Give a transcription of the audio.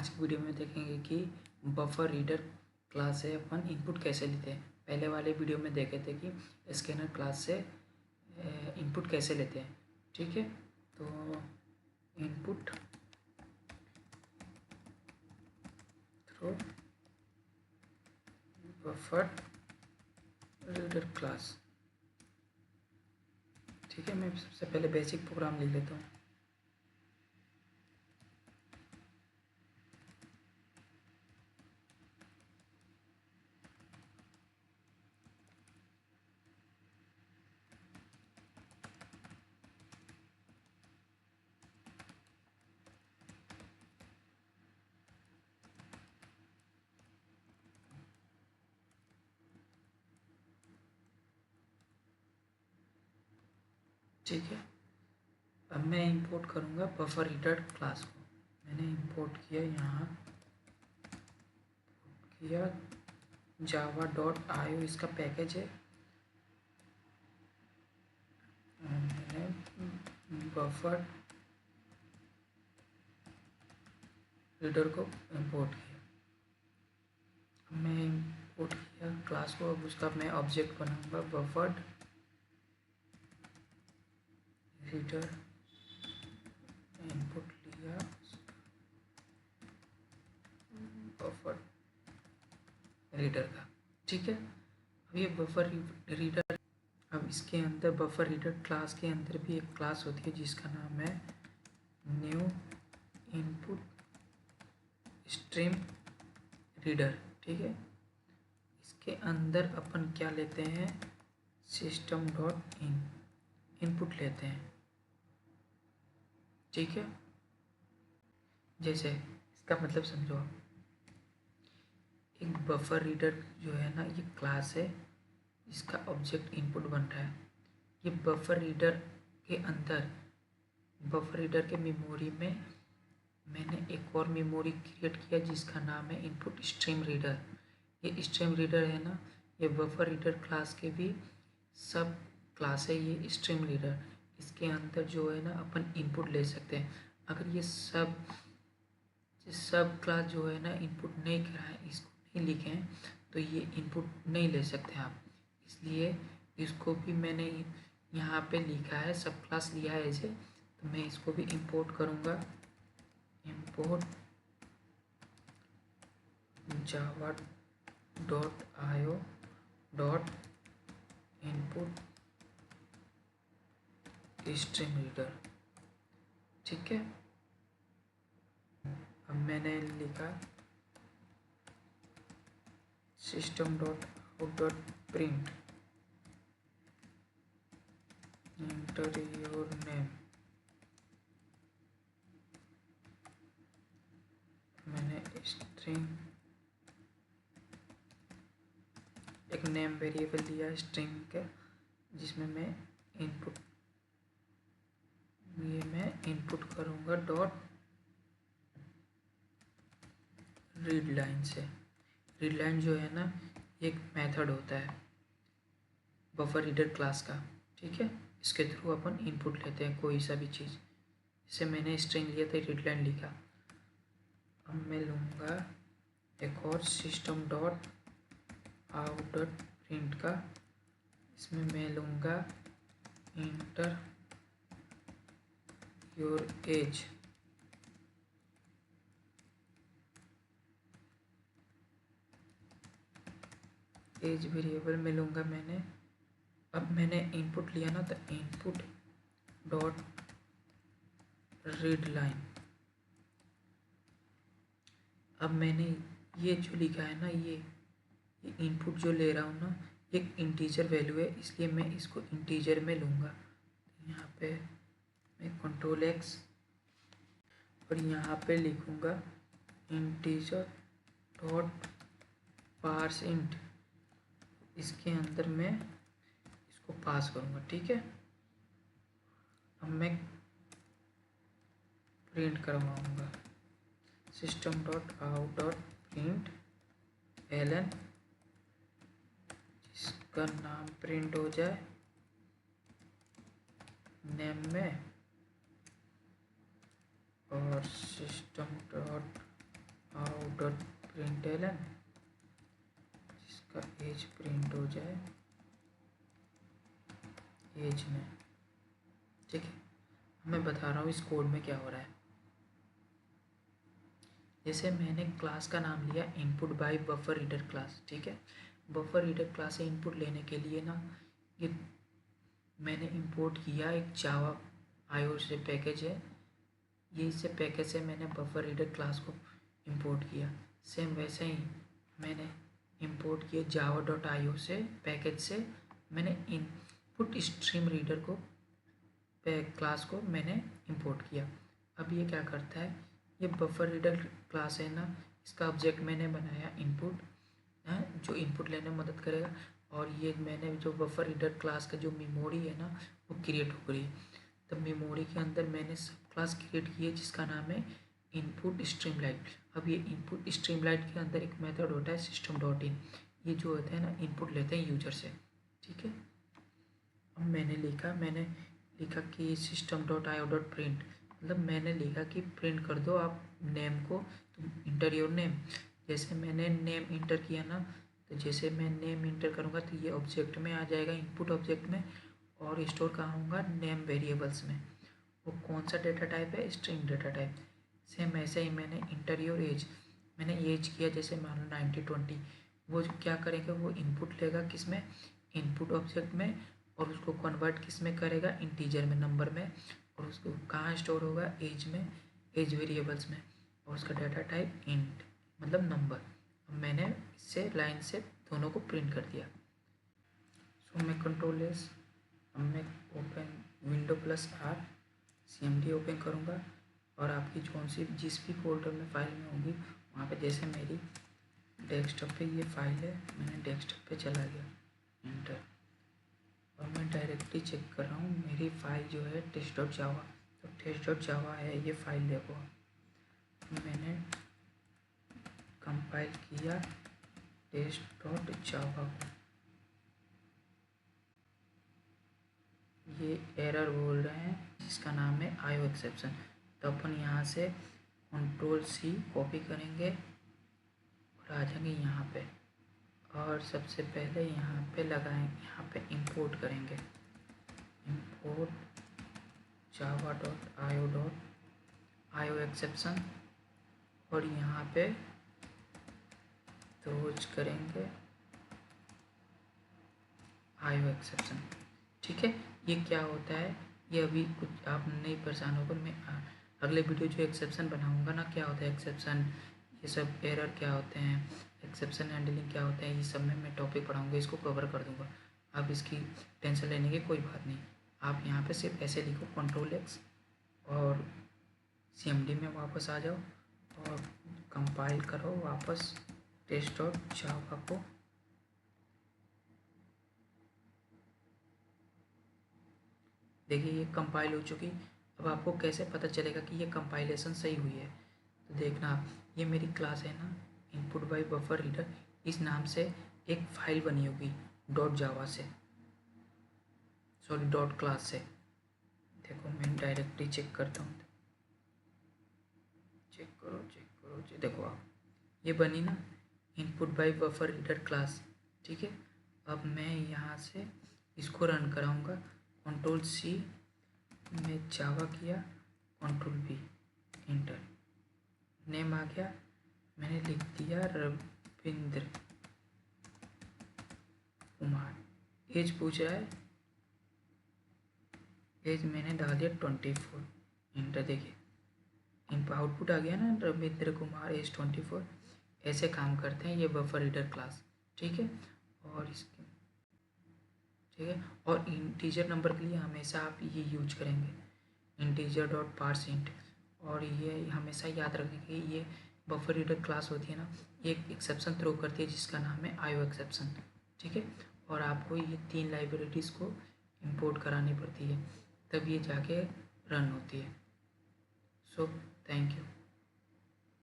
आज की वीडियो में देखेंगे कि बफर रीडर क्लास से अपन इनपुट कैसे लेते हैं। पहले वाले वीडियो में देखे थे कि स्कैनर क्लास से इनपुट कैसे लेते हैं। ठीक है, तो input through buffer reader class. ठीक है, मैं सबसे पहले बेसिक प्रोग्राम लिख लेता हूँ। ठीक है, अब मैं इंपोर्ट करूँगा बफर रीडर क्लास को। मैंने इंपोर्ट किया, यहाँ किया java.io इसका पैकेज है। मैंने बफर रीडर को इंपोर्ट किया। मैं इंपोर्ट किया क्लास को, अब उसका मैं ऑब्जेक्ट बनाऊंगा बफर रीडर। इनपुट लिया बफर रीडर का। ठीक है, अब ये बफर रीडर, अब इसके अंदर बफर रीडर क्लास के अंदर भी एक क्लास होती है जिसका नाम है न्यू इनपुट स्ट्रीम रीडर। ठीक है, इसके अंदर अपन क्या लेते हैं, सिस्टम डॉट इन इनपुट लेते हैं। ठीक है, जैसे इसका मतलब समझो आप, एक बफर रीडर जो है ना, ये क्लास है, इसका ऑब्जेक्ट इनपुट बन रहा है। ये बफर रीडर के अंदर, बफर रीडर के मेमोरी में मैंने एक और मेमोरी क्रिएट किया जिसका नाम है इनपुट स्ट्रीम रीडर। ये स्ट्रीम रीडर है ना, ये बफर रीडर क्लास के भी सब क्लास है ये स्ट्रीम रीडर। इसके अंदर जो है ना अपन इनपुट ले सकते हैं। अगर ये सब क्लास जो है ना इनपुट नहीं करा है, इसको नहीं लिखे हैं, तो ये इनपुट नहीं ले सकते आप। इसलिए इसको भी मैंने यहाँ पे लिखा है, सब क्लास लिया है ऐसे, तो मैं इसको भी इंपोर्ट करूँगा। Import java.io dot input stream reader. ठीक है, अब मैंने लिखा system dot out dot print enter your name. मैंने स्ट्रिंग एक नेम वेरिएबल दिया स्ट्रिंग का, जिसमें मैं इनपुट करूँगा डॉट रीड लाइन से। रीड लाइन जो है ना, एक मेथड होता है बफर रीडर क्लास का। ठीक है, इसके थ्रू अपन इनपुट लेते हैं कोई सा भी चीज़। जैसे मैंने स्ट्रिंग लिया था, रीड लाइन लिखा। अब मैं लूँगा एक और system dot out dot print का, इसमें मैं लूँगा enter your age. Age variable में लूँगा मैंने। अब मैंने इनपुट लिया ना, तो इनपुट डॉट रीड लाइन। अब मैंने ये जो लिखा है ना, ये इनपुट जो ले रहा हूँ ना, एक इंटीजर वैल्यू है, इसलिए मैं इसको इंटीजर में लूँगा। यहाँ पे मैं कंट्रोल एक्स और यहाँ पे लिखूँगा इंटीजर डॉट पार्स इंट। इसके अंदर मैं इसको पास करूँगा। ठीक है, अब मैं प्रिंट करवाऊँगा system dot out dot println, जिसका नाम प्रिंट हो जाए नेम में, और system dot out dot println, जिसका एज प्रिंट हो जाए एज में। ठीक है, मैं बता रहा हूँ इस कोड में क्या हो रहा है। जैसे मैंने क्लास का नाम लिया input by buffer reader class. ठीक है, बफर रीडर क्लास से इनपुट लेने के लिए ना ये मैंने इंपोर्ट किया एक जावा आईओ से पैकेज है, ये इससे पैकेज से मैंने बफर रीडर क्लास को इंपोर्ट किया। सेम वैसे ही मैंने इंपोर्ट किया जावा डॉट आईओ से पैकेज से मैंने इनपुट स्ट्रीम रीडर को क्लास को मैंने इंपोर्ट किया। अब ये क्या करता है, ये बफर रीडर क्लास है ना, इसका ऑब्जेक्ट मैंने बनाया इनपुट, जो इनपुट लेने में मदद करेगा। और ये मैंने जो बफर रीडर क्लास का जो मेमोरी है ना वो क्रिएट हो गई। तब मेमोरी के अंदर मैंने सब क्लास क्रिएट की है जिसका नाम है इनपुट स्ट्रीमलाइट। अब ये इनपुट स्ट्रीमलाइट के अंदर एक मेथड होता है सिस्टम डॉट इन, ये जो होता है ना इनपुट लेते हैं यूजर से। ठीक है, अब मैंने लिखा कि system dot I O dot print, मतलब मैंने लिखा कि प्रिंट कर दो आप नेम को, तो इंटर योर नेम। जैसे मैंने नेम इंटर किया ना, तो जैसे मैं नेम इंटर करूँगा तो ये ऑब्जेक्ट में आ जाएगा, इनपुट ऑब्जेक्ट में, और स्टोर कहाँ होगा, नेम वेरिएबल्स में। वो कौन सा डेटा टाइप है, स्ट्रिंग डेटा टाइप। सेम ऐसे ही मैंने इंटर योर एज, मैंने एज किया जैसे मान लो 90-20, वो क्या करेगा, वो इनपुट लेगा किस में, इनपुट ऑब्जेक्ट में, और उसको कन्वर्ट किस में करेगा, इंटीजर में, नंबर में, और उसको कहाँ स्टोर होगा, एज में, एज वेरिएबल्स में, और उसका डाटा टाइप इंट मतलब नंबर। अब मैंने इससे लाइन से दोनों को प्रिंट कर दिया। सो मैं कंट्रोल एस, अब मैं open window plus R CMD open करूँगा, और आपकी कौन सी जिस भी फोल्डर में फाइल में होगी वहाँ पे, जैसे मेरी डेस्कटॉप पे ये फाइल है, मैंने डेस्कटॉप पे चला गया, इंटर, और मैं डायरेक्टली चेक कर रहा हूँ मेरी फाइल जो है टेस्ट डॉट जावा, तो टेस्ट डॉट जावा है ये फाइल। देखो मैंने कंपाइल किया टेस्ट डॉट जावा को, ये एरर बोल रहे हैं जिसका नाम है आईओ एक्सेप्शन। तो अपन यहाँ से Ctrl+C कॉपी करेंगे और आ जाएंगे यहाँ पे, और सबसे पहले यहाँ पे लगाएंगे, यहाँ पे इंपोर्ट करेंगे, import Java dot IO exception, और यहाँ पे थ्रोज करेंगे आईओ एक्सेप्शन। ठीक है, ये क्या होता है, ये अभी कुछ आप नहीं परेशान होकर, मैं अगले वीडियो जो एक्सेप्शन बनाऊंगा ना, क्या होता है एक्सेप्शन, ये सब एरर क्या होते हैं, एक्सेप्शन हैंडलिंग क्या होता है, ये सब में मैं टॉपिक पढ़ाऊंगा, इसको कवर कर दूंगा। आप इसकी टेंशन लेने की कोई बात नहीं। आप यहाँ पे सिर्फ ऐसे लिखो Ctrl+X और CMD में वापस आ जाओ और कंपाइल करो वापस टेस्ट डॉट जावा को। देखिए ये कंपाइल हो चुकी। अब आपको कैसे पता चलेगा कि ये कंपाइलेशन सही हुई है, तो देखना आप, ये मेरी क्लास है ना इनपुट बाय बफर रीडर, इस नाम से एक फाइल बनी होगी डॉट जावा से, सॉरी डॉट क्लास से। देखो मैं डायरेक्टली चेक करता हूँ, चेक करो, देखो आप, ये बनी ना input by buffer reader class. ठीक है, अब मैं यहाँ से इसको रन कराऊँगा, Ctrl+C में जावा किया, Ctrl+V इंटर, नेम आ गया, मैंने लिख दिया रविंद्र कुमार, एज पूछ रहा है, एज मैंने डाल दिया 24, इंटर। देखिए इनपुट आउटपुट आ गया ना, रविंद्र कुमार एज 24। ऐसे काम करते हैं ये बफर रीडर क्लास। ठीक है, और इसके ठीक है, और इंटीजर नंबर के लिए हमेशा आप ये यूज करेंगे इंटीजर डॉट पार्स इंट, और ये हमेशा याद रखें कि ये बफर रीडर क्लास होती है ना, ये एक एक्सेप्शन थ्रो करती है जिसका नाम है आईओ एक्सेप्शन। ठीक है, और आपको ये 3 लाइब्रेरीज को इंपोर्ट करानी पड़ती है, तब ये जाके रन होती है। So thank you.